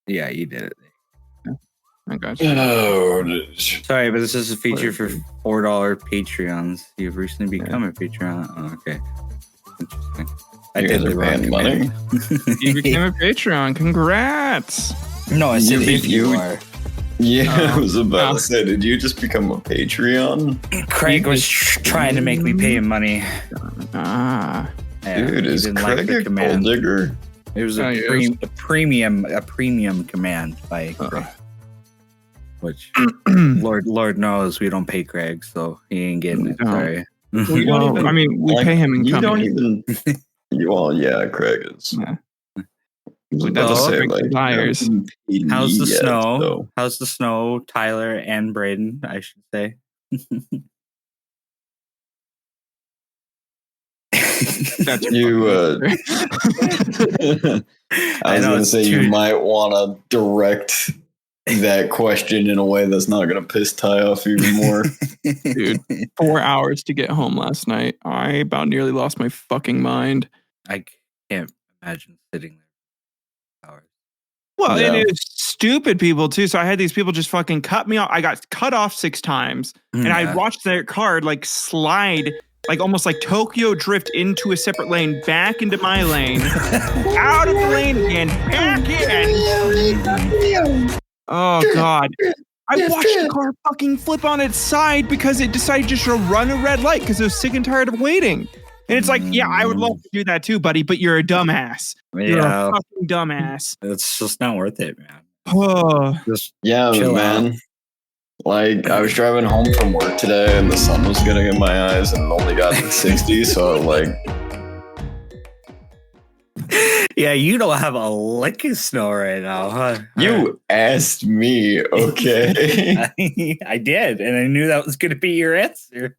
Yeah, you did it. I got you. Oh, sorry, but this is a feature for $4 Patreons. You've recently become a Patreon. Oh, okay. Interesting. I did the wrong money. You became a Patreon. Congrats. No, I said if you are. Yeah, I was about to say, did you just become a Patreon? Craig was trying to make me pay him money. Dude, is Craig a gold digger? It was a premium command by Craig. Which Lord knows we don't pay Craig, so he ain't getting it. Sorry. We don't even, I mean, we pay him in you company. Don't even. Well, yeah, Craig is. Yeah. How's the snow? How's the snow, Tyler and Braden, I should say. That's you. I was going to say you might want to direct that question in a way that's not going to piss Ty off even more. Dude, 4 hours to get home last night. I about nearly lost my fucking mind. I can't imagine sitting there. Well, and it was stupid people too. So I had these people just fucking cut me off. I got cut off 6 times, and I watched their car like slide, like almost like Tokyo drift into a separate lane, back into my lane, out of the lane again, back in. Oh God! I watched the car fucking flip on its side because it decided just to run a red light because it was sick and tired of waiting. And it's like, yeah, I would love to do that too, buddy, but you're a dumbass. You're a fucking dumbass. It's just not worth it, man. Just man. Like, I was driving home from work today, and the sun was getting in my eyes, and it only got to 60, so like... Yeah, you don't have a lick of snow right now, huh? You asked me, okay? I did, and I knew that was going to be your answer.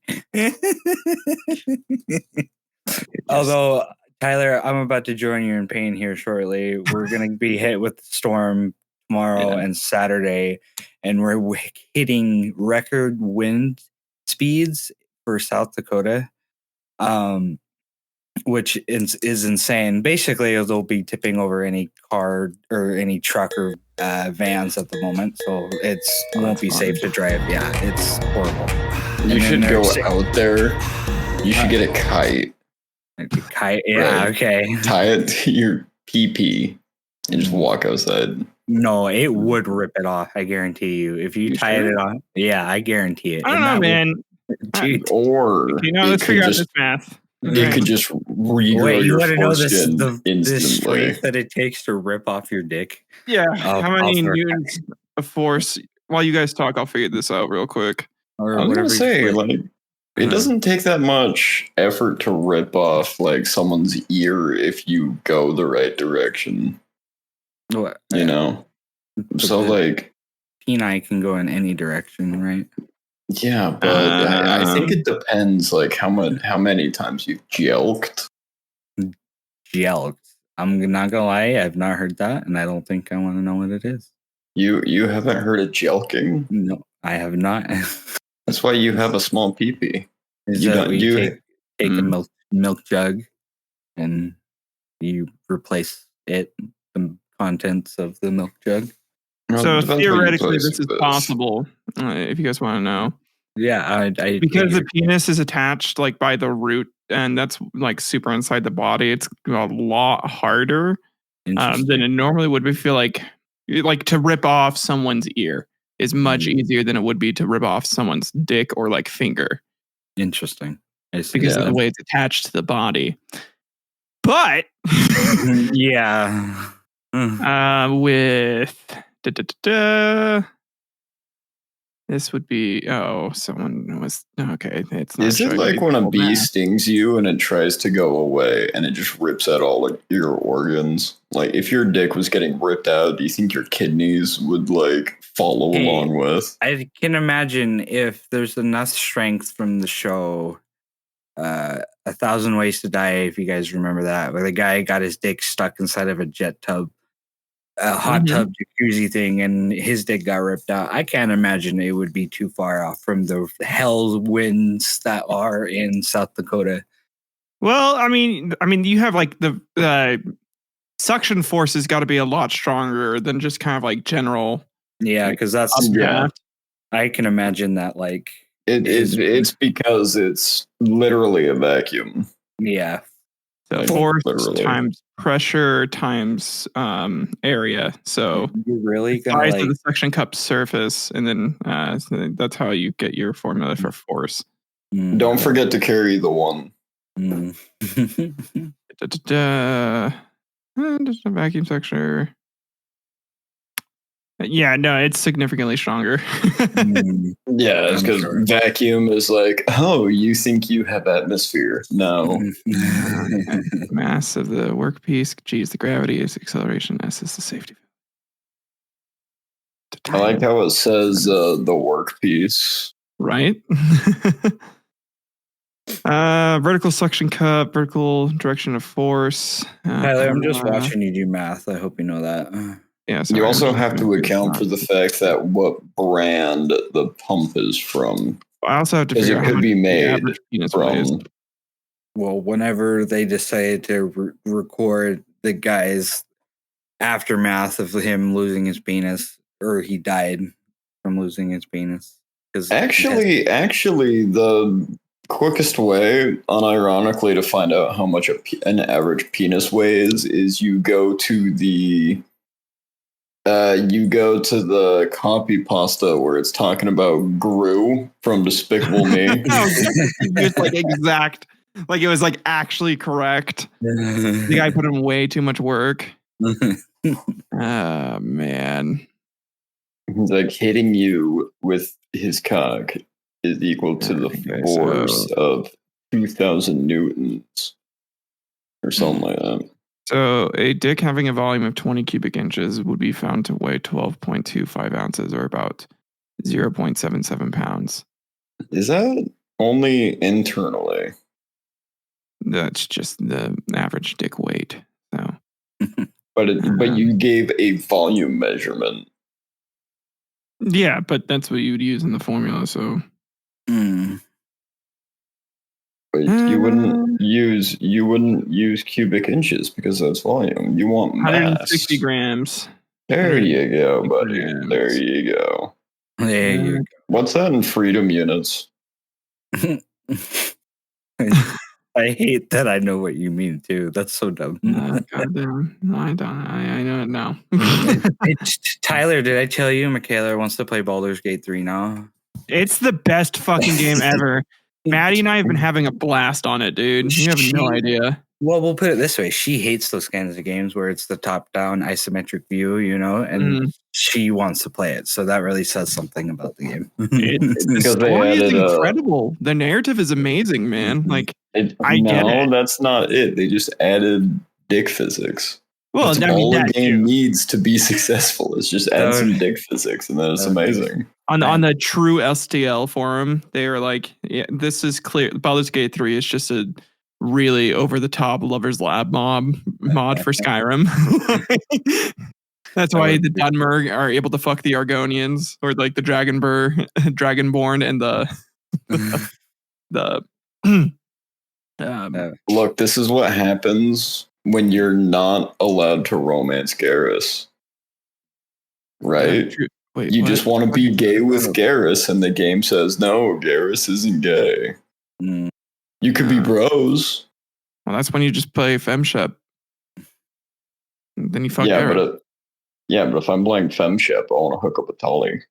Although, Tyler, I'm about to join you in pain here shortly. We're going to be hit with the storm tomorrow and Saturday, and we're hitting record wind speeds for South Dakota, which is insane. Basically, they'll be tipping over any car or any truck or vans at the moment, so it won't be safe to drive. Yeah, it's horrible. You should go out there. You should get a kite. Kite, yeah, right. Okay. Tie it to your PP and just walk outside. No, it would rip it off. I guarantee you. If you tied it on, yeah, I guarantee it. I don't know, man. Dude. Or let's figure out this math. It could just regrow your foreskin this strength that it takes to rip off your dick. Yeah. How many newtons of force? While you guys talk, I'll figure this out real quick. I'm gonna say, like, it doesn't take that much effort to rip off like someone's ear if you go the right direction. What? You know? So like peni can go in any direction, right? Yeah, but I think it depends like how many times you've jelked. Jelked. I'm not gonna lie, I've not heard that, and I don't think I want to know what it is. You haven't heard of jelking? No, I have not. That's why you have a small pee-pee. You take a milk jug and you replace the contents of the milk jug. So theoretically, this is possible. If you guys want to know, yeah, because the penis is attached like by the root, and that's like super inside the body. It's a lot harder than it normally would. We feel like to rip off someone's ear is much easier than it would be to rip off someone's dick or like finger. Interesting. Because of the way it's attached to the body. But yeah. With this would be someone was okay. It's not. Is it like when a bee stings you and it tries to go away and it just rips out all like your organs? Like if your dick was getting ripped out, do you think your kidneys would like follow along with? I can imagine if there's enough strength from the show, 1,000 Ways to Die. If you guys remember that, where the guy got his dick stuck inside of a jet tub. A hot tub jacuzzi thing, and his dick got ripped out. I can't imagine it would be too far off from the hell winds that are in South Dakota. Well, I mean, you have like the suction force has got to be a lot stronger than just kind of like general. Yeah, because that's I can imagine that like it's because it's literally a vacuum. Yeah. So force times pressure times area. So you're really the size of the suction cup surface, and then so that's how you get your formula for force. Don't forget to carry the one. Just a vacuum suction. Yeah, no, it's significantly stronger. Yeah, it's because vacuum is like, oh, you think you have atmosphere? No. Mass of the workpiece. G is the gravity. Is acceleration. S is the safety. I like how it says the workpiece. Right. Vertical suction cup, vertical direction of force. Tyler, I'm just watching you do math. I hope you know that. Yeah, sorry, you also have to account for the fact that what brand the pump is from. I also have to figure out it could be made from. Well, whenever they decided to record the guy's aftermath of him losing his penis, or he died from losing his penis. Actually, the quickest way, unironically, to find out how much an average penis weighs is you go to the copy pasta where it's talking about Gru from Despicable Me. It's like exact, like it was like actually correct. The guy put in way too much work. Oh man. He's like, hitting you with his cock is equal to the force of 2,000 newtons or something like that. So a dick having a volume of 20 cubic inches would be found to weigh 12.25 ounces or about 0.77 pounds. Is that only internally? That's just the average dick weight. So, but you gave a volume measurement. Yeah, but that's what you would use in the formula. So, but you wouldn't use cubic inches because that's volume. You want mass. 160 grams. There you go, buddy. Grams. There you go. There you go. What's that in freedom units? I hate that I know what you mean too. That's so dumb. Goddamn. No, I don't. I know it now. Tyler, did I tell you Michaela wants to play Baldur's Gate 3 now? It's the best fucking game ever. Maddie and I have been having a blast on it, dude. You have no idea. Well, we'll put it this way. She hates those kinds of games where it's the top-down isometric view, and she wants to play it. So that really says something about the game. The story is incredible. The narrative is amazing, man. Like, get it. That's not it. They just added dick physics. Well, that's all the game needs to be successful. It's just add some dick physics, and then it's amazing. On the true STL forum, they were like, "Yeah, this is clear. Baldur's Gate 3 is just a really over-the-top Lover's Lab mod for Skyrim." That's why the Dunmer are able to fuck the Argonians, or like the Dragonborn, and the Look, this is what happens when you're not allowed to romance Garrus. Right? Wait, you just want to be gay with Garrus, and the game says, no, Garrus isn't gay. You could be bros. Well, that's when you just play FemShep. Then you fuck Garrus. But if I'm playing FemShep, I want to hook up with Tali.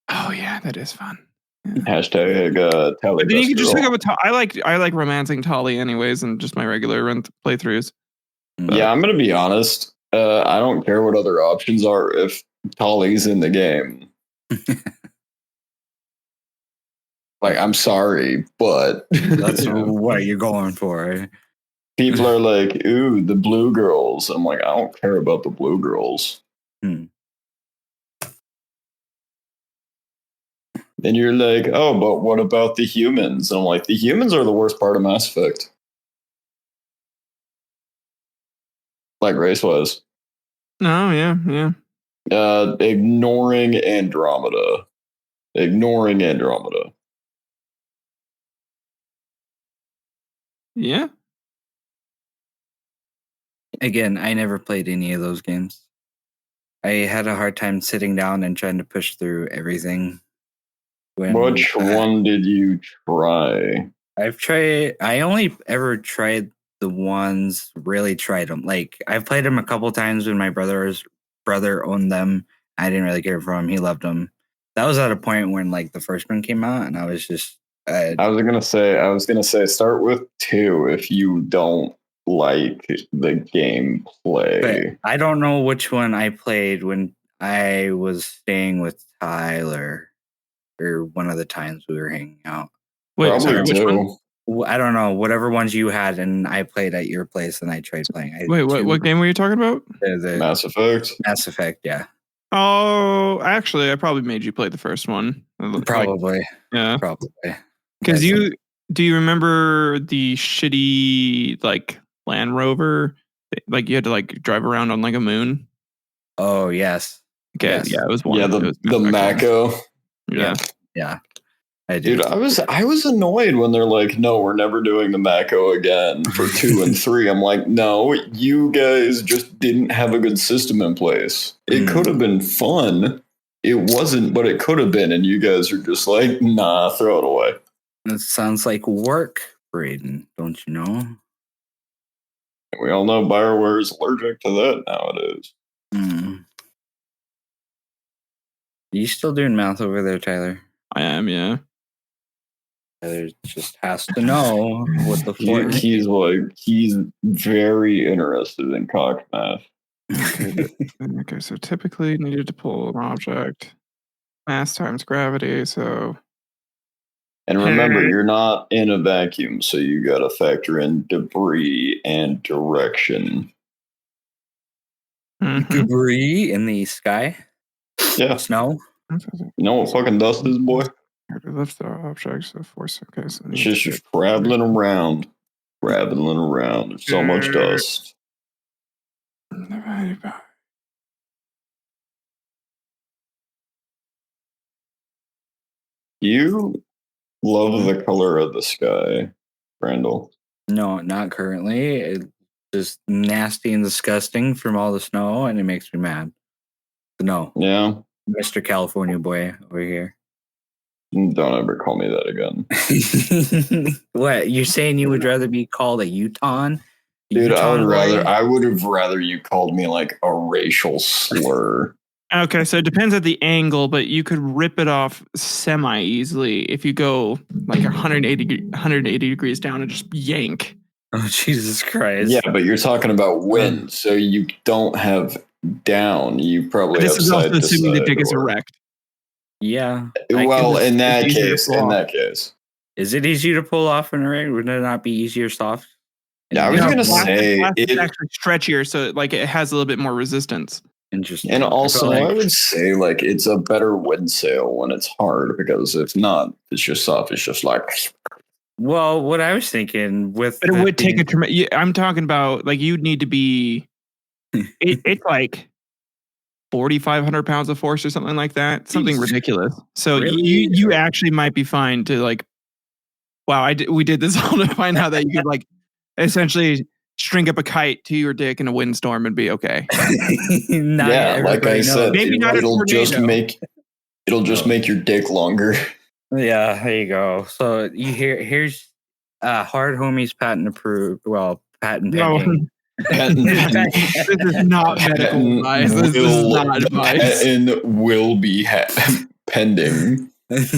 Oh, yeah, that is fun. Yeah. Hashtag Tali. Then you can just hook up with Tali. I like romancing Tali anyways, and just my regular run playthroughs. Yeah, I'm going to be honest. I don't care what other options are if Tali's in the game. Like, I'm sorry, but that's what you're going for. People are like, ooh, the blue girls. I'm like, I don't care about the blue girls. And you're like, oh, but what about the humans? And I'm like, the humans are the worst part of Mass Effect. Like race-wise. No, yeah. Ignoring Andromeda. Yeah. Again, I never played any of those games. I had a hard time sitting down and trying to push through everything. Which one did you try? I only ever tried the ones, really tried them. Like, I've played them a couple times when my brother owned them. I didn't really care for them. He loved them. That was at a point when, like, the first one came out, and I was just... I was gonna say, start with 2 if you don't like the gameplay. I don't know which one I played when I was staying with Tyler, or one of the times we were hanging out. Wait, sorry, which one? I don't know. Whatever ones you had, and I played at your place, and I tried playing. Wait, what game were you talking about? The Mass Effect. Mass Effect, yeah. Oh, actually, I probably made you play the first one. Probably. Like, yeah. Probably. Because do you remember the shitty, like, Land Rover? Like, you had to, like, drive around on, like, a moon? Oh, yes. Okay, yes. yeah, it was one. Yeah, the Mako. Yeah. I did. Dude, I was annoyed when they're like, no, we're never doing the Mako again for 2 and 3. I'm like, no, you guys just didn't have a good system in place. It could have been fun. It wasn't, but it could have been. And you guys are just like, nah, throw it away. It sounds like work, Braden, don't you know? We all know BioWare is allergic to that nowadays. Are you still doing mouth over there, Tyler? I am, yeah. Tyler just has to know what the fuck. He's very interested in cock math. Okay, so typically needed to pull an object. Mass times gravity, so... And remember, you're not in a vacuum, so you got to factor in debris and direction. Debris in the sky? Yeah. Snow? You know what fucking dust is, boy? Lift the objects of force. Okay, so it's just traveling around. There's so much dust. You love the color of the sky, Randall. No, not currently. It's just nasty and disgusting from all the snow, and it makes me mad. No. Yeah. Mr. California boy over here. Don't ever call me that again. What? You're saying you would rather be called a Utah? Dude, I would have rather you called me like a racial slur. Okay, so it depends at the angle, but you could rip it off semi-easily if you go like 180 degrees down and just yank. Oh, Jesus Christ. Yeah, but you're talking about wind, so you don't have down. You probably have side to side. This is also assuming the dick is erect. Yeah. Well, in that case. Is it easy to pull off an erect? Would it not be easier soft? Yeah, I was going to say it's actually stretchier, so like it has a little bit more resistance. Interesting. And also, I would say like it's a better wind sail when it's hard, because if not, it's just soft. It's just like. Well, what I was thinking but it would take a tremendous. I'm talking about like you'd need to be. It's like 4,500 pounds of force or something like that. Something ridiculous. So really? you actually might be fine to like. Wow, we did this all to find out that you could like essentially string up a kite to your dick in a windstorm and be okay. Yeah, like I said, maybe not it'll just make your dick longer. Yeah, there you go. So here's Hard Homies patent approved. Well, patent pending. This is not medical advice. This is not advice. Patent will be pending.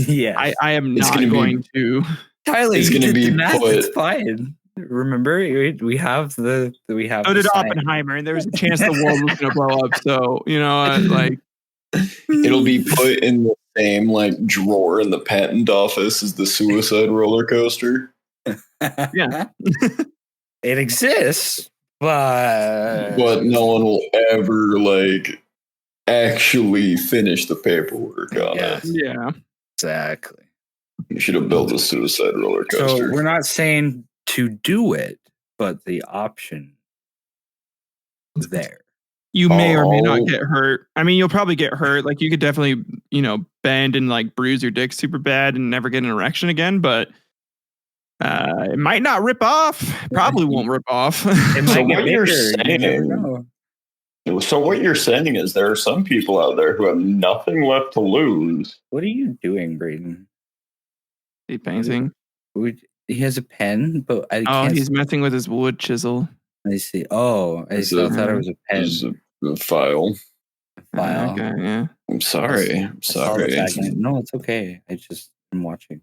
Yeah, I am not going to. Tyler, it's going to be put. It's fine. Remember, we have. So did Oppenheimer, and there was a chance the world was going to blow up. So you know, like it'll be put in the same like drawer in the patent office as the suicide roller coaster. Yeah, it exists, but no one will ever like actually finish the paperwork on it. Yeah, exactly. You should have built a suicide roller coaster. So we're not saying to do it, but the option is there. You may or may not get hurt. I mean, you'll probably get hurt. Like you could definitely, bend and like bruise your dick super bad and never get an erection again. But It might not rip off. Probably won't rip off. It might get bigger. You never know. So what you're saying is there are some people out there who have nothing left to lose. What are you doing, Braden? He painting. He has a pen, but I can't. He's messing with his wood chisel. I see. Oh, I thought it was a pen. This is a file. Okay, yeah. I'm sorry. No, it's okay. I'm watching.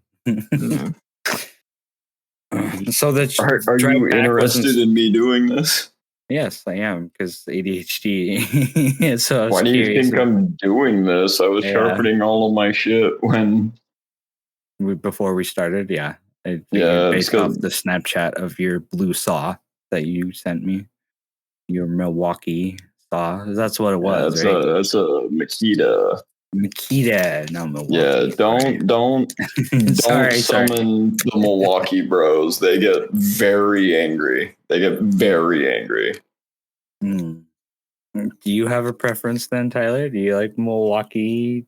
So are you interested in me doing this? Yes, I am, because ADHD. So why do you think I'm doing this? I was sharpening all of my shit before we started. Yeah, based off the Snapchat of your blue saw that you sent me, your Milwaukee saw. That's what it was. Right? That's a Makita. Makita, no Milwaukee. Yeah, don't summon the Milwaukee bros. They get very angry. Do you have a preference then, Tyler? Do you like Milwaukee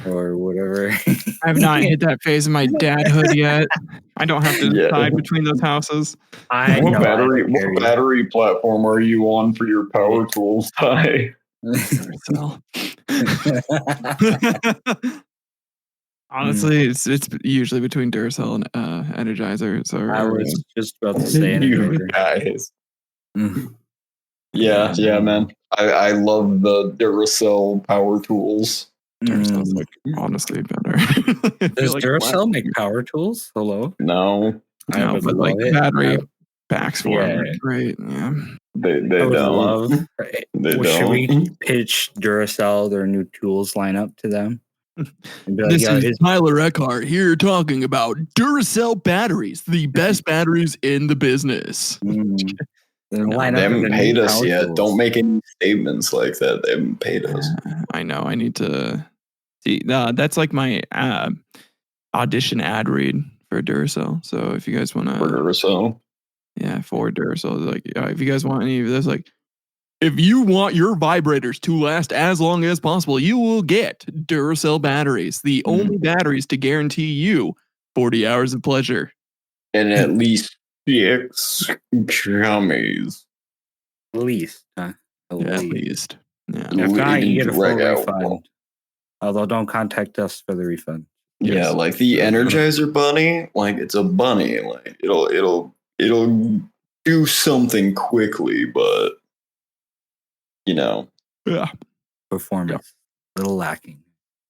or whatever? I have not hit that phase of my dadhood yet. I don't have to decide between those houses. What battery platform are you on for your power tools, Ty? Honestly, it's usually between Duracell and Energizer. So I was just about to say you guys. Yeah, man. I love the Duracell power tools. Duracell's honestly better. Does Duracell make power tools? Hello? No, but like battery packs for them are great. Yeah, they don't. Should we pitch Duracell their new tools lineup to them? This is Tyler Eckhart here talking about Duracell batteries, the best batteries in the business. They haven't paid us yet. Tools. Don't make any statements like that. They haven't paid us. I know. I need to see. That's like my audition ad read for Duracell. So if you guys want to, for Duracell, for Duracell, like if you guys want any of this, like if you want your vibrators to last as long as possible, you will get Duracell batteries, the only batteries to guarantee you 40 hours of pleasure and at least 6 gummies. At least. At least. Yeah. If not, you get a full refund. Although don't contact us for the refund. Yeah, like the Energizer bunny, like it's a bunny. Like it'll do something quickly, but performance. A little lacking.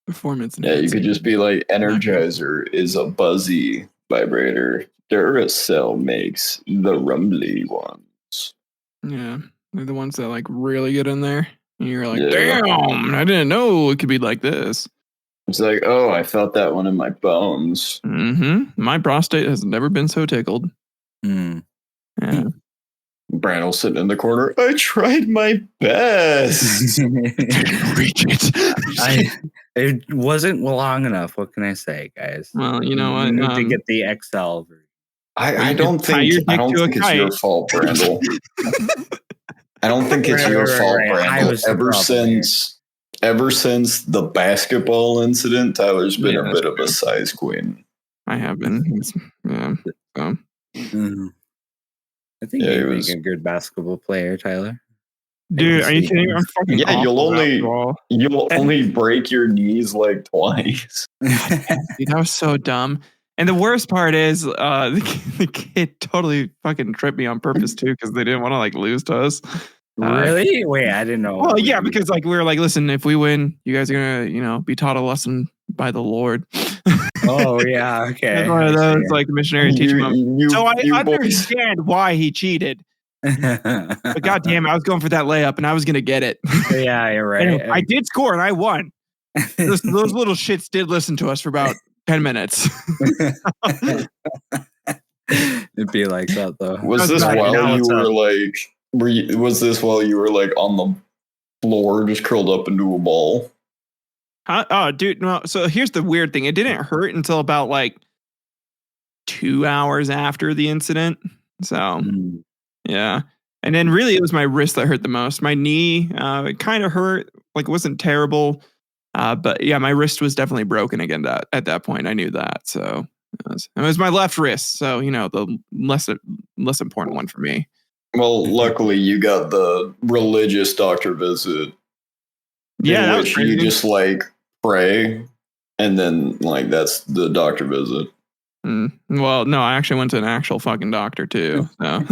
Performance. Yeah, you could just be like, Energizer is a buzzy vibrator. Duracell makes the rumbly ones. Yeah, they're the ones that like really get in there. And you're like, damn, I didn't know it could be like this. It's like, oh, I felt that one in my bones. My prostate has never been so tickled. Yeah. Brandon's sitting in the corner. I tried my best. Didn't reach it. It wasn't long enough. What can I say, guys? Well, you know what? You need to get the XL version. I don't think it's your fault, Brandon. I don't think it's your fault, Brandon. Ever since the basketball incident, Tyler's been a bit of a size queen. I have been. So. I think you're a good basketball player, Tyler. Dude, are you kidding? I'm fucking you'll only break your knees like twice. Dude, that was so dumb. And the worst part is, the kid totally fucking tripped me on purpose too, because they didn't want to like lose to us. Really? Wait, I didn't know. Well, yeah, because like we were like, listen, if we win, you guys are gonna, be taught a lesson by the Lord. Oh yeah, okay. It's one of those like missionary teaching. So I understand why he cheated. But goddamn, I was going for that layup and I was gonna get it. Yeah, you're right. Anyway, I did score and I won. Those little shits did listen to us for about 10 minutes. It'd be like that though. Was this while you were like on the floor just curled up into a ball? Oh, dude, no. So here's the weird thing. It didn't hurt until about like 2 hours after the incident. So yeah. And then really it was my wrist that hurt the most. My knee, it kind of hurt. Like it wasn't terrible. But yeah, my wrist was definitely broken again at that point. I knew that. So It was my left wrist, so the less important one for me. Well, luckily you got the religious doctor visit. Yeah, in which you just like pray, and then like that's the doctor visit. Well, no, I actually went to an actual fucking doctor too. So.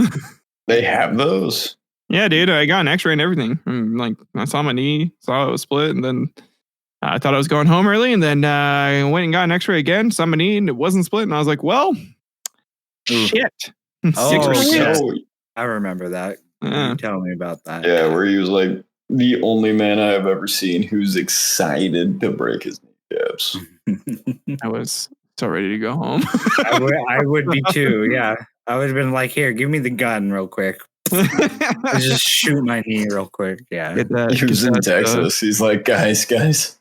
They have those. Yeah, dude, I got an X-ray and everything. Like I saw my knee, saw it was split, and then I thought I was going home early, and then I went and got an X-ray again, saw my knee, and it wasn't split, and I was like, well, shit. Oh, I remember that. You tell me about that. Yeah, where he was like the only man I have ever seen who's excited to break his kneecaps. I was so ready to go home. I would be too. Yeah, I would have been like, "Here, give me the gun, real quick. Just shoot my knee, real quick." Yeah, he was in Texas. He's like, guys.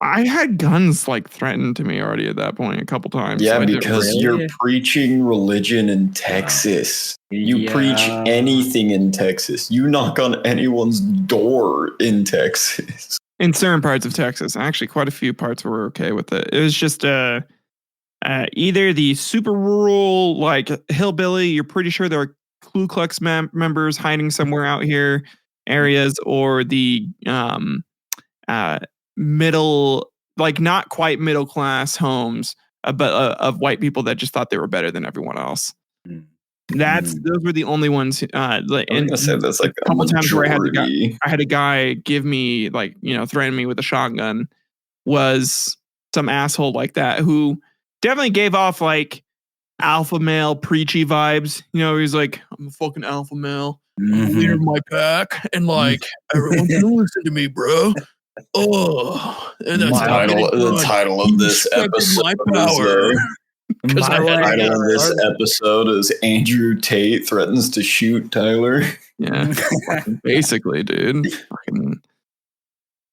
I had guns like threatened to me already at that point a couple times. Yeah, so because you're preaching religion in Texas. You preach anything in Texas. You knock on anyone's door in Texas. In certain parts of Texas. Actually, quite a few parts were okay with it. It was just either the super rural, like hillbilly, you're pretty sure there are Ku Klux members hiding somewhere out here areas, or the middle, like not quite middle class homes, but of white people that just thought they were better than everyone else. Those were the only ones. And I said that's like a couple times where I had a guy give me like threaten me with a shotgun. Was some asshole like that who definitely gave off like alpha male preachy vibes. He's like, I'm a fucking alpha male. I'm the leader of my pack, and like everyone's gonna listen to me, bro. Oh, and that's the title of this episode. My power. The title of this episode is Andrew Tate threatens to shoot Tyler. Yeah, basically, dude.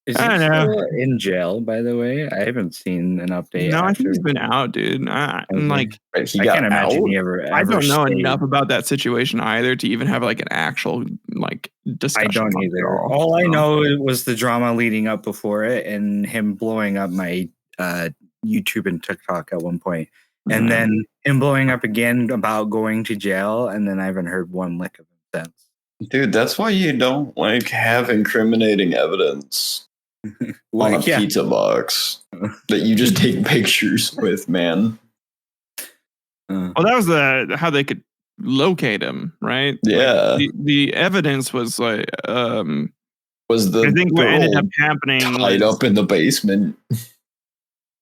Is he still in jail, by the way? I haven't seen an update. No, I think he's been out, dude. I can't imagine he ever I don't know enough about that situation either to even have like an actual like discussion. I don't either. All I know was the drama leading up before it and him blowing up my YouTube and TikTok at one point. And then him blowing up again about going to jail, and then I haven't heard one lick of him since. Dude, that's why you don't like have incriminating evidence on a pizza box that you just take pictures with, man. Well, that was how they could locate him, right? Yeah. Like, the evidence was like was the I think what ended up happening tied up in the basement.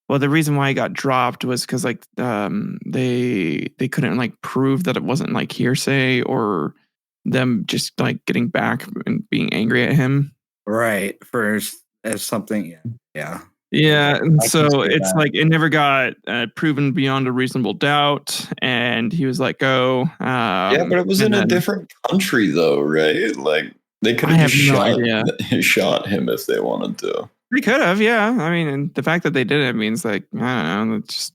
Well, the reason why he got dropped was because like they couldn't like prove that it wasn't like hearsay or them just like getting back and being angry at him. Right. As something. Yeah. Yeah. And so it's like it never got proven beyond a reasonable doubt. And he was let go. Yeah, but it was in a different country though, right? Like they could have shot him if they wanted to. They could have, yeah. I mean, and the fact that they did it means like, I don't know, it's just,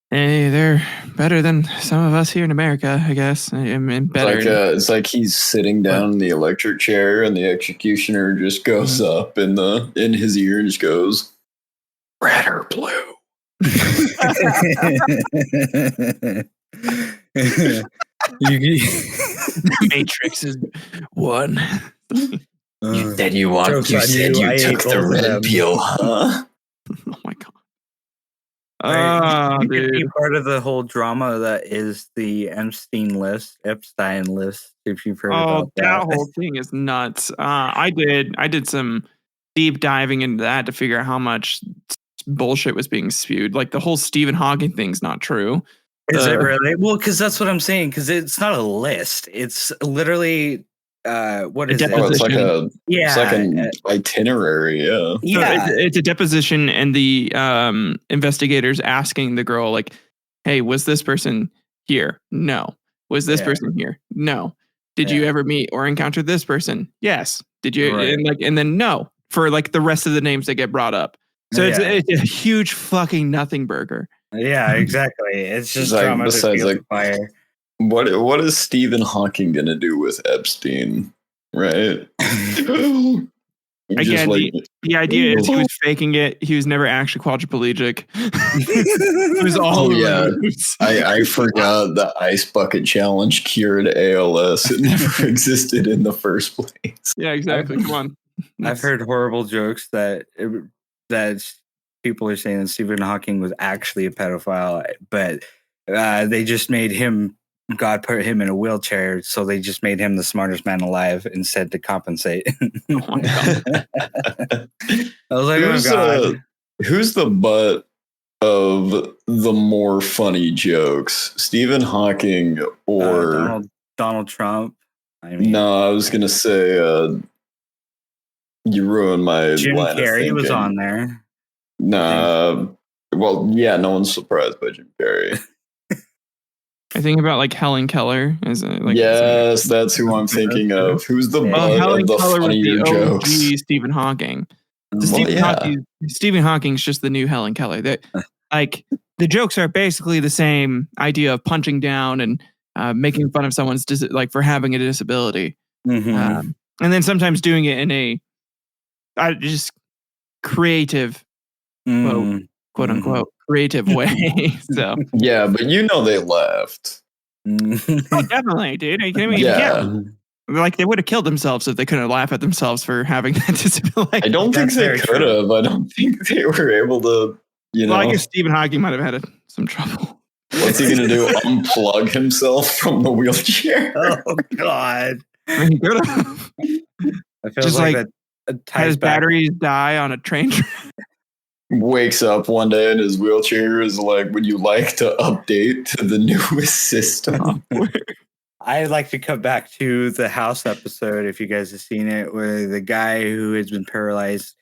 hey, they're better than some of us here in America, I guess. And better. It's like he's sitting down in the electric chair, and the executioner just goes up in his ear and just goes, "Red or blue." Matrix is one. You said you took the red pill, huh? Oh my god! You could be part of the whole drama that is the Epstein list. If you've heard about that whole thing is nuts. I did some deep diving into that to figure out how much bullshit was being spewed. Like the whole Stephen Hawking thing's not true. Is it really? Well, because that's what I'm saying. Because it's not a list. It's literally. What is it? It's like an itinerary. Yeah. So it's a deposition, and the investigators asking the girl, like, "Hey, was this person here? No. Was this person here? No. Did you ever meet or encounter this person? Yes. Did you? Right. And then no for like the rest of the names that get brought up. So it's a huge fucking nothing burger. Yeah, exactly. It's just drama besides like fire. What is Stephen Hawking gonna do with Epstein? Right? Again, the idea is he was faking it. He was never actually quadriplegic. It was all I forgot the ice bucket challenge cured ALS. It never existed in the first place. Yeah, exactly. Come on. I've heard horrible jokes that people are saying that Stephen Hawking was actually a pedophile, but they just made him. God put him in a wheelchair, so they just made him the smartest man alive instead to compensate. Oh my God. I was like, oh God. Who's the butt of the more funny jokes? Stephen Hawking or Donald Trump? No, I was gonna say you ruined my Jim line Carrey of was on there. Nah. Well, yeah, no one's surprised by Jim Carrey. I think about like Helen Keller. Yes, that's who I'm thinking of. Who's the butt of the funnier jokes? Stephen Hawking. Stephen Hawking's just the new Helen Keller. Like the jokes are basically the same idea of punching down and making fun of someone's for having a disability, and then sometimes doing it in a just creative, quote unquote, creative way. So yeah, but they left. Oh, definitely, dude. I mean, yeah. Like they would have killed themselves if they couldn't laugh at themselves for having that disability. I don't think they could have. I don't think they were able to. Well, I guess Stephen Hawking might have had some trouble. What's he gonna do? Unplug himself from the wheelchair? Oh God! I mean, he could have. I feel just like that his batteries die on a train. Wakes up one day and his wheelchair is like, would you like to update to the newest system? I'd like to come back to the house episode, if you guys have seen it, where the guy who has been paralyzed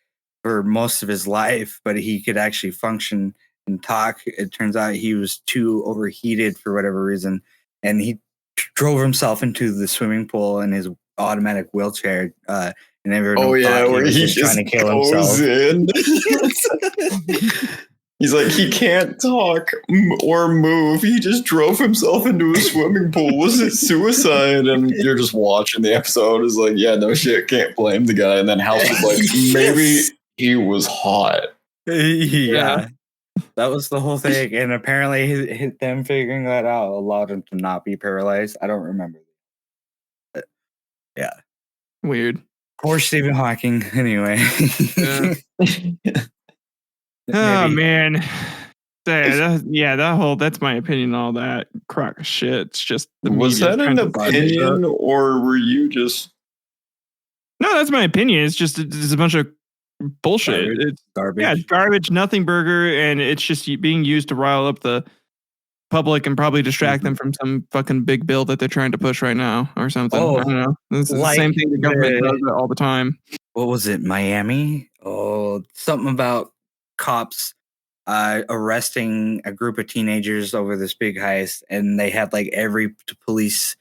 for most of his life, but he could actually function and talk. It turns out he was too overheated for whatever reason, and he drove himself into the swimming pool in his automatic wheelchair. And everyone where he just trying to kill himself. In. He's like, he can't talk or move. He just drove himself into a swimming pool. Was it suicide? And you're just watching the episode. Is like, yeah, no shit, can't blame the guy. And then House was like, maybe he was hot. Yeah. That was the whole thing. And apparently them figuring that out allowed him to not be paralyzed. I don't remember. But, yeah. Weird. Poor Stephen Hawking, anyway. Oh man, that's my opinion on all that crock of shit. It's just was that an opinion or were you just? No, that's my opinion. It's just it's a bunch of bullshit. It's garbage. Yeah, it's garbage, nothing burger, and it's just being used to rile up the public and probably distract them from some fucking big bill that they're trying to push right now or something. I don't know. This is the same thing the government does all the time. What was it, Miami? Oh, something about cops arresting a group of teenagers over this big heist, and they had like every police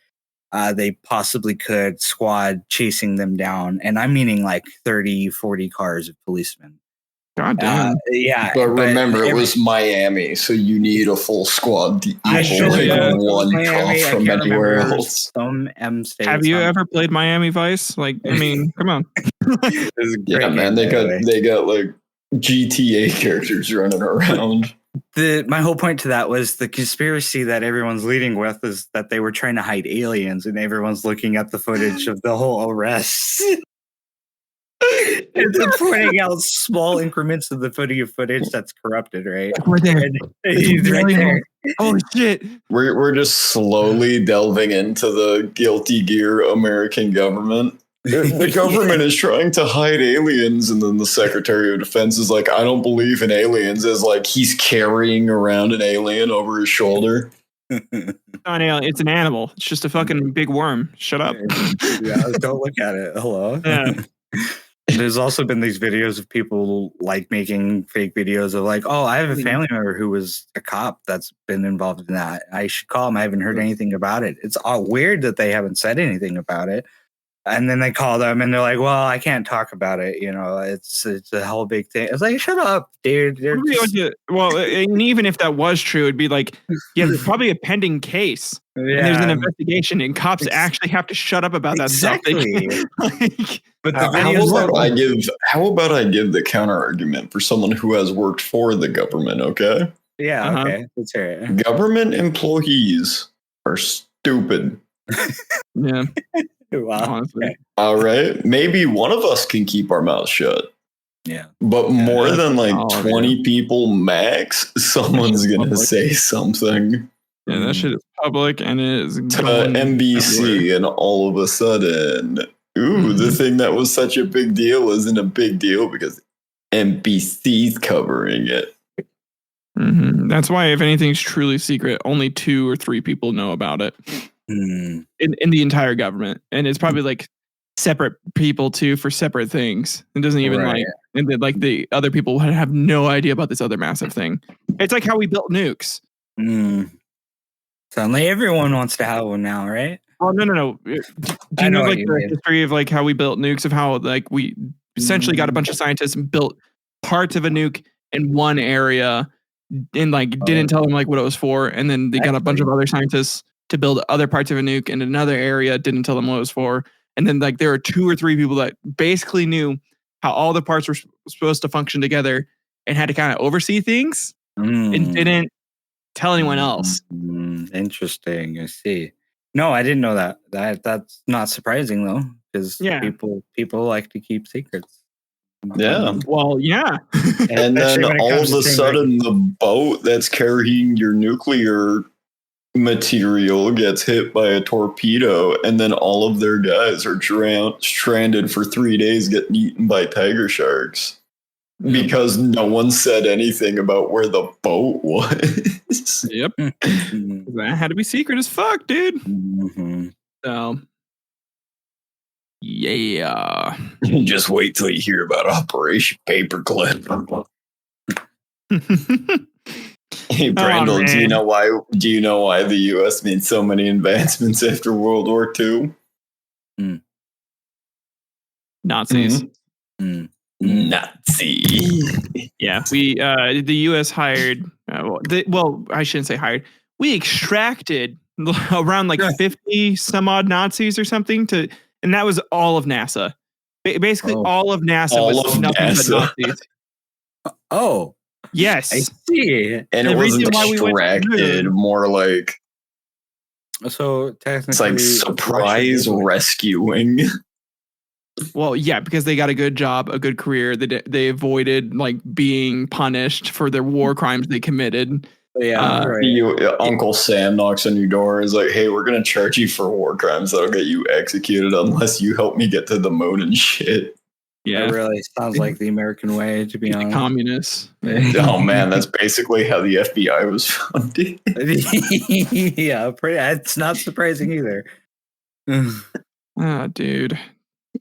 they possibly could squad chasing them down, and I'm meaning like 30-40 cars of policemen. God damn. Yeah. But remember, it was Miami, so you need a full squad to equal one cop from anywhere else. Have you ever played Miami Vice? Like, I mean, come on. Yeah, man, they got like GTA characters running around. My whole point to that was the conspiracy that everyone's leading with is that they were trying to hide aliens, and everyone's looking at the footage of the whole arrest. And they're pointing out small increments of the footage that's corrupted, right? Right there. He's right there. Oh shit! We're just slowly delving into the guilty gear American government. The government is trying to hide aliens, and then the Secretary of Defense is like, "I don't believe in aliens." As like he's carrying around an alien over his shoulder. It's an animal. It's just a fucking big worm. Shut up. Yeah, don't look at it. Hello. Yeah. There's also been these videos of people like making fake videos of like, oh, I have a family member who was a cop that's been involved in that. I should call him. I haven't heard anything about it. It's all weird that they haven't said anything about it. And then they call them and they're like, well, I can't talk about it. It's a whole big thing. It's like, shut up, dude. Well, and even if that was true, it'd be like, yeah, there's probably a pending case. And there's an investigation and cops actually have to shut up about that stuff. But how about I give the counter argument for someone who has worked for the government, okay? Yeah, okay. Let's hear it. Government employees are stupid. Yeah. Wow. Okay. All right. Maybe one of us can keep our mouth shut. Yeah. But more than 20 people max, someone's going to say something. Yeah, that shit is public and it is to NBC everywhere. And all of a sudden, the thing that was such a big deal isn't a big deal because NBC's covering it. Mm-hmm. That's why if anything's truly secret, only 2 or 3 people know about it. In the entire government, and it's probably like separate people too for separate things. It doesn't even and then the other people would have no idea about this other massive thing. It's like how we built nukes. Suddenly everyone wants to have one now, right? Oh no. Do you know the history of how we built nukes, of how we essentially got a bunch of scientists and built parts of a nuke in one area and didn't tell them what it was for, and then they got a bunch of other scientists to build other parts of a nuke in another area, didn't tell them what it was for. And then there are 2 or 3 people that basically knew how all the parts were supposed to function together and had to kind of oversee things and didn't tell anyone else. Interesting. I see. No, I didn't know that. That's not surprising though, because people like to keep secrets. Yeah. Well, yeah. And then all of a sudden the boat that's carrying your nuclear material gets hit by a torpedo, and then all of their guys are stranded for 3 days, getting eaten by tiger sharks because no one said anything about where the boat was. Yep. That had to be secret as fuck, dude. So yeah. Just wait till you hear about Operation Paperclip. Hey, Brandel, do you know why the U.S. made so many advancements after World War II? Nazis. Nazi. Yeah, the U.S. hired. I shouldn't say hired. We extracted around 50 some odd Nazis or something and that was all of NASA. Basically, all of NASA was nothing but Nazis. Oh. Yes, I see. And it wasn't extracted, more like so technically it's like surprise rescuing. Well, yeah, because they got a good job, a good career. They avoided being punished for their war crimes they committed. Yeah, Uncle Sam knocks on your door and is like, hey, we're going to charge you for war crimes that'll get you executed unless you help me get to the moon and shit. Yeah, it really sounds like the American way, to be honest. Communists. Oh man, that's basically how the FBI was founded. Yeah, it's not surprising either.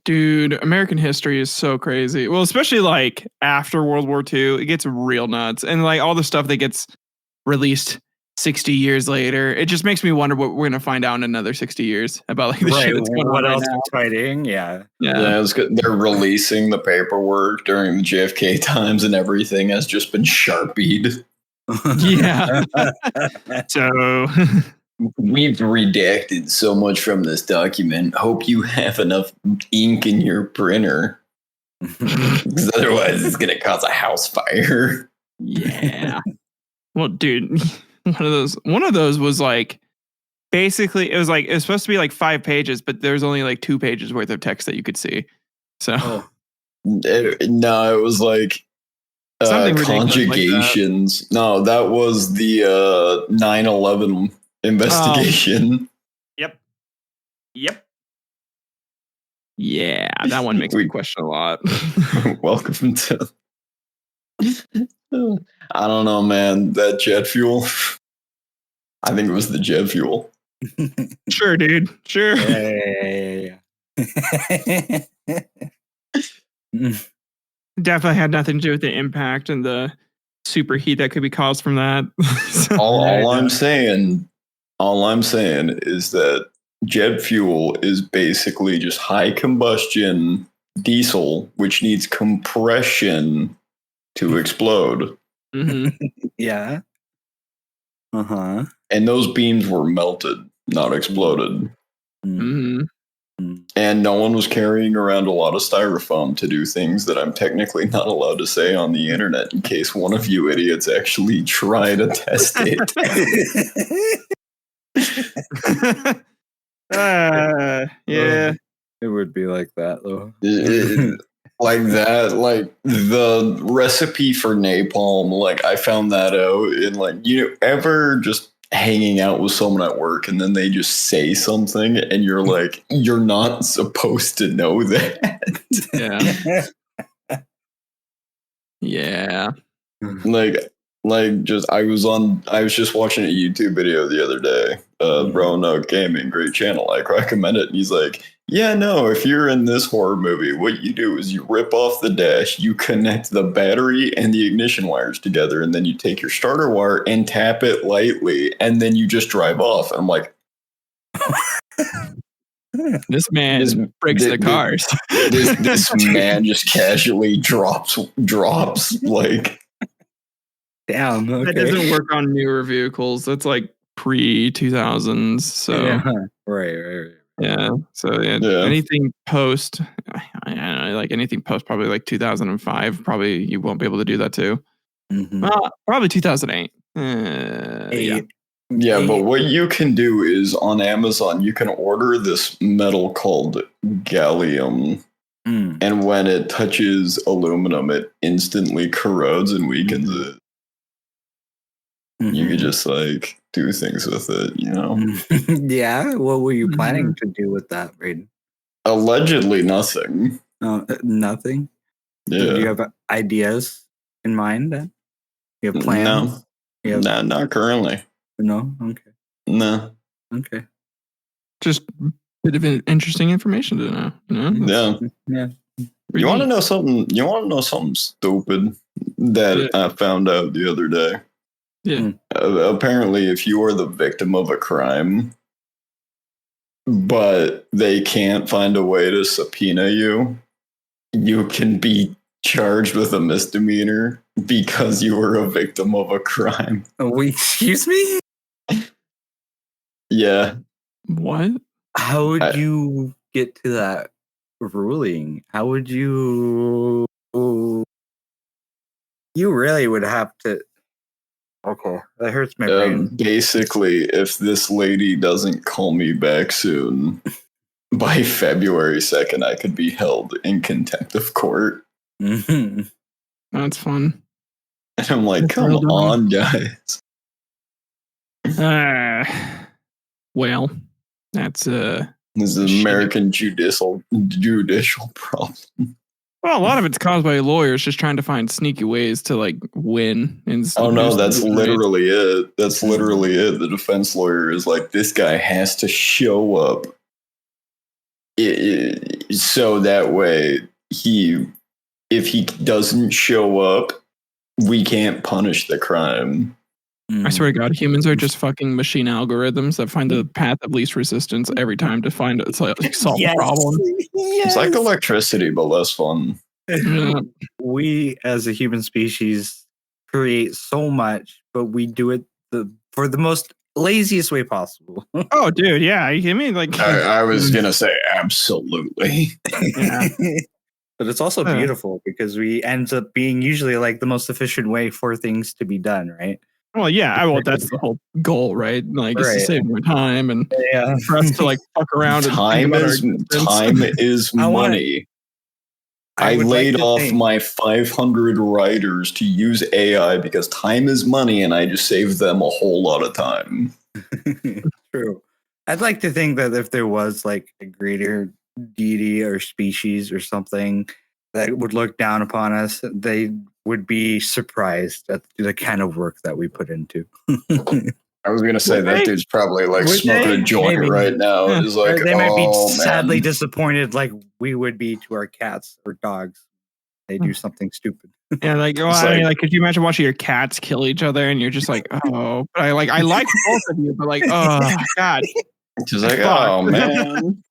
Dude, American history is so crazy. Well, especially after World War II, it gets real nuts, and all the stuff that gets released 60 years later, it just makes me wonder what we're gonna find out in another 60 years about the shit that's going on. What else is fighting? Yeah. It's good. They're releasing the paperwork during the JFK times, and everything has just been sharpied. Yeah. So we've redacted so much from this document. Hope you have enough ink in your printer, because otherwise it's gonna cause a house fire. Yeah. Well, dude, one of those was basically it was supposed to be 5 pages, but there was only 2 pages worth of text that you could see. So no, it was conjugations. No, that was the 9/11 investigation. Yep. Yeah, that one makes me question a lot. Welcome to. I don't know, man. That jet fuel. I think it was the jet fuel. Sure, dude. Sure. Yeah. Definitely had nothing to do with the impact and the superheat that could be caused from that. all I'm saying is that jet fuel is basically just high combustion diesel, which needs compression to explode. Yeah. Uh-huh. And those beams were melted, not exploded. And no one was carrying around a lot of styrofoam to do things that I'm technically not allowed to say on the internet in case one of you idiots actually try to test it. Yeah. It would be like that, though. Like that, like the recipe for napalm, like I found that out in like, you ever just hanging out with someone at work and then they just say something and you're like, you're not supposed to know that. Yeah. Like just I was just watching a YouTube video the other day. Roanoke Gaming, great channel. I recommend it. And he's like, yeah, no, if you're in this horror movie, what you do is you rip off the dash, you connect the battery and the ignition wires together, and then you take your starter wire and tap it lightly, and then you just drive off. And I'm like, this man breaks the cars. This man just casually drops like. Damn, okay. That doesn't work on newer vehicles. That's like pre-2000s. So right. Yeah. So anything post, I don't know, like anything post probably like 2005. Probably you won't be able to do that too. Probably 2008. Yeah, but what you can do is on Amazon you can order this metal called gallium. And when it touches aluminum, it instantly corrodes and weakens it. You could just like do things with it, you know? Yeah. What were you planning to do with that, Braden? Allegedly nothing. Nothing? Yeah. Do you have ideas in mind then? You have plans? No. Not currently. No? Okay. No. Okay. Just a bit of interesting information to know. You know? Yeah. You want to know something? You want to know something stupid that I found out the other day? Yeah. Apparently, if you are the victim of a crime, but they can't find a way to subpoena you, you can be charged with a misdemeanor because you were a victim of a crime. Excuse me? Yeah. What? How would you get to that ruling? How would you? You really would have to. Okay, that hurts my brain. Basically, if this lady doesn't call me back soon, by February 2nd, I could be held in contempt of court. That's fun. And I'm like, come on, guys. Well, that's this is an American judicial problem. Well, a lot of it's caused by lawyers just trying to find sneaky ways to like win. Oh no, that's literally it. That's literally it. The defense lawyer is like, this guy has to show up, so that way if he doesn't show up, we can't punish the crime. I swear to God, humans are just fucking machine algorithms that find the path of least resistance every time to solve a problem. It's like electricity, but less fun. We, as a human species, create so much, but we do it for the most laziest way possible. Oh, dude, yeah. I mean, like I was gonna say absolutely. Yeah. But it's also beautiful because we ends up being usually like the most efficient way for things to be done, right? Well, yeah, that's the whole goal, right? Like, it's to save more time and for us to like fuck around. Time is money. I laid off my 500 writers to use AI because time is money, and I just saved them a whole lot of time. True. I'd like to think that if there was like a greater deity or species or something that would look down upon us, they would be surprised at the kind of work that we put into. I was gonna say that dude's probably like smoking a joint right now. It's like, they might be sadly disappointed, like we would be to our cats or dogs. They do something stupid. Yeah, like, I mean, like, could you imagine watching your cats kill each other and you're just like, oh, but I like both of you, but like, oh God. She's like, oh man.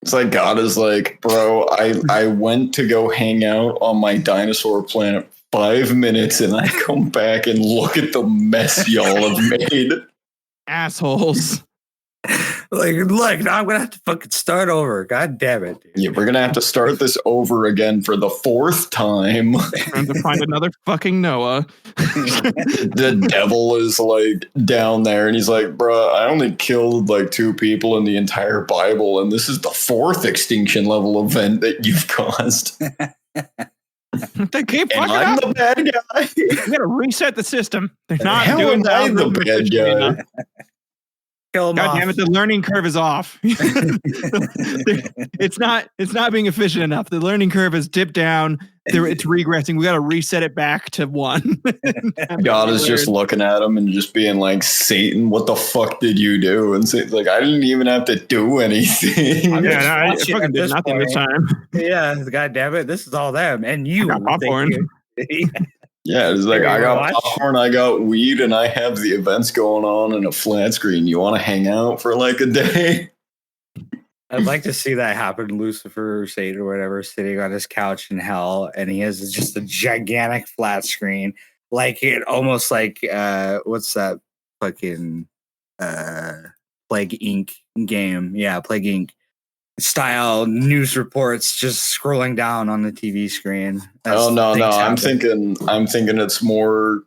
It's like God is like, bro, I went to go hang out on my dinosaur planet 5 minutes and I come back and look at the mess y'all have made. Assholes. Like, look, now I'm gonna have to fucking start over. God damn it, dude. Yeah, we're gonna have to start this over again for the 4th time. Trying to find another fucking Noah. The devil is like down there and he's like, bruh, I only killed like 2 people in the entire Bible, and this is the 4th extinction level event that you've caused. They keep And fucking I'm up. the bad guy. You gotta reset the system. They're not How doing am I the algorithms bad efficiently guy? enough. Kill him God off. damn it, the learning curve is off. It's not being efficient enough. The learning curve is dipped down. It's regressing. We got to reset it back to 1. God is just looking at him and just being like, Satan, what the fuck did you do? And Satan's like, I didn't even have to do anything. I fucking did nothing this time. Yeah, God damn it, this is all them. And you got popcorn. Yeah, it's like, I got popcorn, I got weed, and I have the events going on in a flat screen. You want to hang out for like a day? I'd like to see that happen. Lucifer or Satan or whatever sitting on his couch in hell, and he has just a gigantic flat screen, like it almost like what's that fucking Plague Inc. game? Yeah, Plague Inc. style news reports just scrolling down on the TV screen. Oh no, I'm thinking it's more.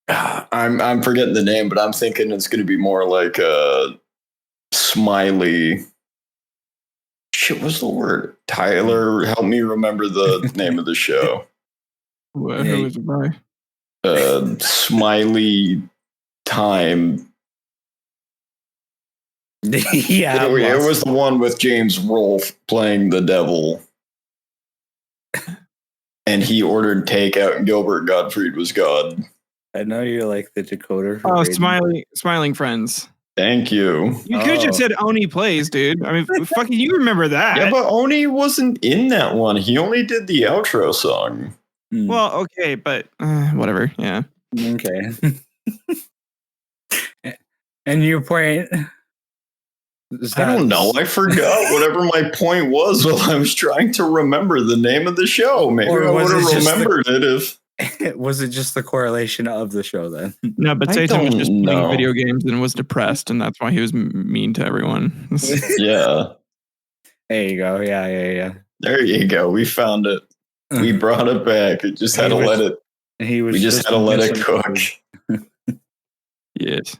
I'm forgetting the name, but I'm thinking it's going to be more like a Smiley. Shit, what's the word? Tyler, help me remember the name of the show. Who is it by? Smiley Time. Yeah, it was the one with James Rolfe playing the devil, and he ordered takeout, and Gilbert Gottfried was God. I know you like the decoder. Oh, Smiling Friends. Thank you. You could have just said Oni Plays, dude. I mean, fucking, you remember that? Yeah, but Oni wasn't in that one. He only did the outro song. Well, okay, but whatever. Yeah. Okay. And your point. I don't know. I forgot whatever my point was while I was trying to remember the name of the show. Maybe I would have remembered it if. Was it just the correlation of the show then? No, but Satan was just playing video games and was depressed, and that's why he was mean to everyone. Yeah. There you go. Yeah. There you go. We found it. We brought it back. It just had to let it. We just had to let it cook. Yes.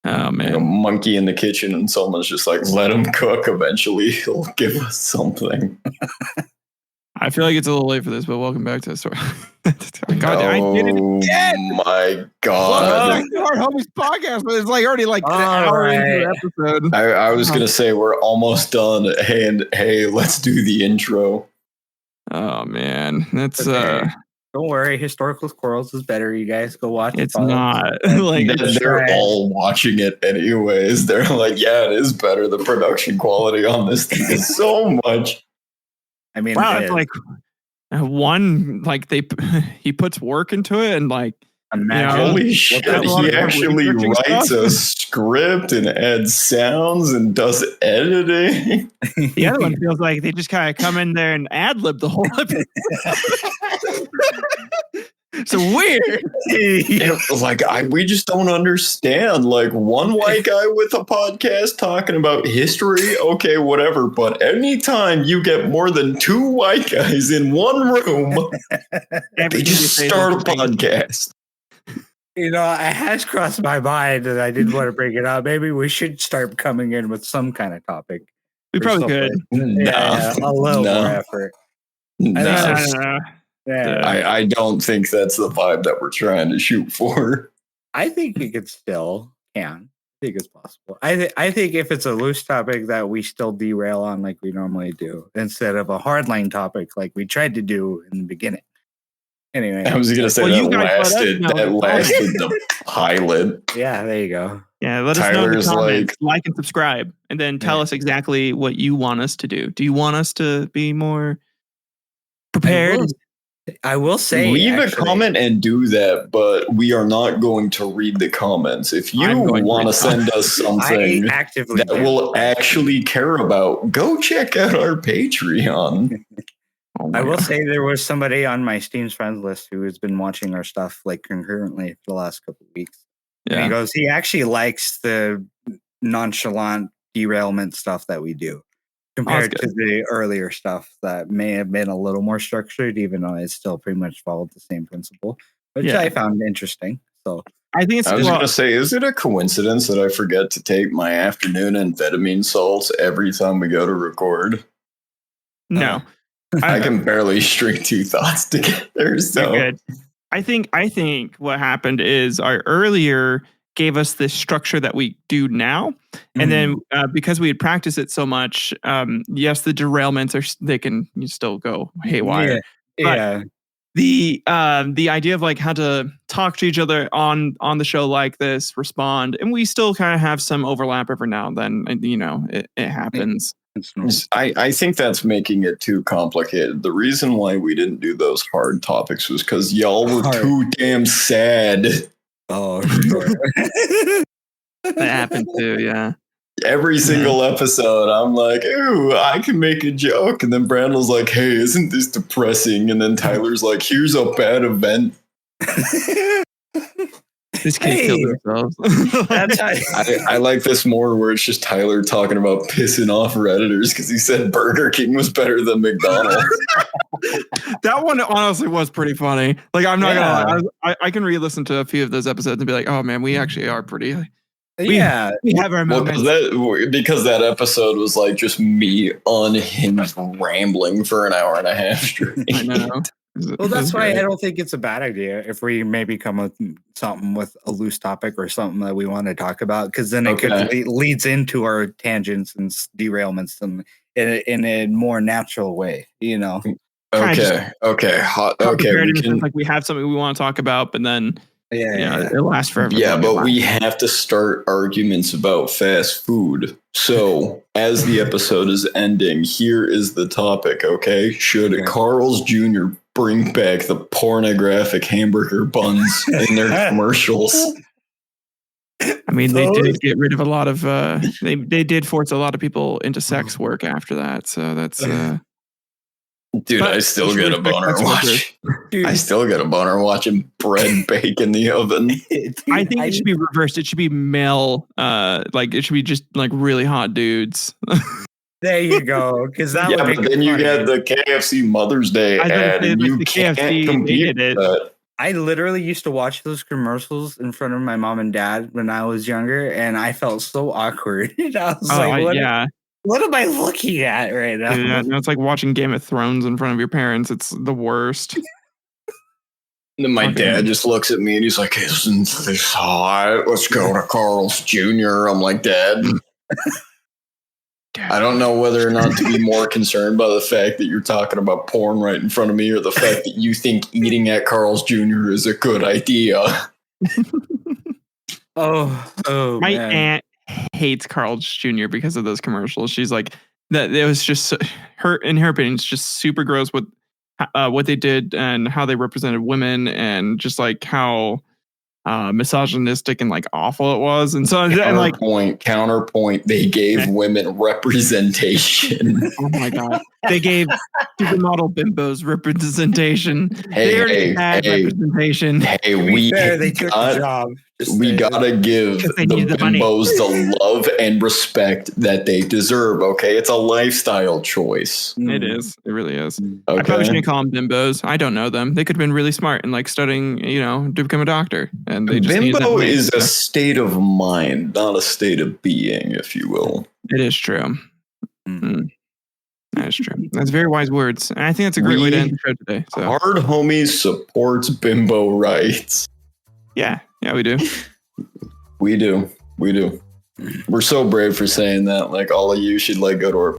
Oh man, like a monkey in the kitchen, and someone's just like, "Let him cook. Eventually, he'll give us something." I feel like it's a little late for this, but welcome back to the story. God, I did it again. My God, Hard Homies podcast, but it's like already like an hour into the episode. I was gonna say we're almost done. Hey, let's do the intro. Oh man, that's Don't worry, Historicalquarrels is better. You guys go watch it. It's not like they're all watching it anyways. They're like, yeah, it is better. The production quality on this thing is so much. I mean, wow, it's like one, like he puts work into it, and like, holy shit, he actually writes a script and adds sounds and does editing. The other one feels like they just kind of come in there and ad-lib the whole episode. It's weird. Like we just don't understand. Like one white guy with a podcast talking about history, okay, whatever. But anytime you get more than 2 white guys in one room, they just start a podcast. You know, it has crossed my mind, and I didn't want to bring it up. Maybe we should start coming in with some kind of topic. We probably could. Yeah, a little more effort. I don't think that's the vibe that we're trying to shoot for. I think it could still can. I think it's possible. I think if it's a loose topic that we still derail on like we normally do, instead of a hardline topic like we tried to do in the beginning. Anyway, I was going to say that lasted the pilot. Yeah, there you go. Yeah, let us know in the comments. Like and subscribe, and then tell us exactly what you want us to do. Do you want us to be more prepared? I will say, leave a comment and do that, but we are not going to read the comments. If you want to send us something that we'll actually care about, go check out our Patreon. I will say there was somebody on my Steam's friends list who has been watching our stuff like concurrently for the last couple of weeks. Yeah. And he goes, he actually likes the nonchalant derailment stuff that we do compared to the earlier stuff that may have been a little more structured, even though it still pretty much followed the same principle, which I found interesting. So I think I was going to say, is it a coincidence that I forget to take my afternoon amphetamine salts every time we go to record? No. I can barely string two thoughts together. So I think what happened is our earlier gave us this structure that we do now. And then because we had practiced it so much, yes, the derailments they can still go haywire. Yeah. The idea of like how to talk to each other on the show like this, respond, and we still kind of have some overlap every now and then. And, it happens. I think that's making it too complicated. The reason why we didn't do those hard topics was because y'all were too damn sad. Oh, sure. That happened too, yeah. Every single episode, I'm like, ooh, I can make a joke. And then Brandon's like, hey, isn't this depressing? And then Tyler's like, here's a bad event. This kid killed themselves. I like this more where it's just Tyler talking about pissing off Redditors because he said Burger King was better than McDonald's. That one honestly was pretty funny. Like, I'm not gonna lie. I can re-listen to a few of those episodes and be like, oh man, we actually are pretty. We have our moments. Because that episode was like just me unhinged rambling for an hour and a half straight. I know. Well, that's why I don't think it's a bad idea if we maybe come with something with a loose topic or something that we want to talk about, because then it leads into our tangents and derailments and in a more natural way, Okay. Like we have something we want to talk about, but then it'll last forever. Yeah, but we have to start arguments about fast food. So as the episode is ending, here is the topic. Okay, should Carl's Jr. bring back the pornographic hamburger buns in their commercials? I mean, they did get rid of a lot of. They did force a lot of people into sex work after that. So that's. Dude, I still get a boner watching bread bake in the oven. I think it should be reversed. It should be male. Like it should be just like really hot dudes. There you go. Because that would but then you get the KFC Mother's Day ad, and you can't compete with that. I literally used to watch those commercials in front of my mom and dad when I was younger, and I felt so awkward. I was what am I looking at right now? Yeah, it's like watching Game of Thrones in front of your parents. It's the worst. And then my dad just looks at me and he's like, isn't this hot? Let's go to Carl's Jr. I'm like, Dad, I don't know whether or not to be more concerned by the fact that you're talking about porn right in front of me or the fact that you think eating at Carl's Jr. is a good idea. My aunt hates Carl's Jr. because of those commercials. She's like, that it was just in her opinion, it's just super gross what they did and how they represented women and just like how misogynistic and like awful it was. And so counterpoint, they gave women representation. Oh my god, they gave supermodel bimbos representation. They already had representation. Hey, they took the job. We gotta give the bimbos the love and respect that they deserve. Okay, it's a lifestyle choice. It is. It really is. Okay. I probably shouldn't call them bimbos. I don't know them. They could have been really smart and like studying, to become a doctor. And they just bimbo is a state of mind, not a state of being, if you will. It is true. That is true. That's very wise words. And I think that's a great way to end the show today. So. Hard Homies supports bimbo rights. Yeah, we do. We do. We're so brave for saying that. Like all of you should go to our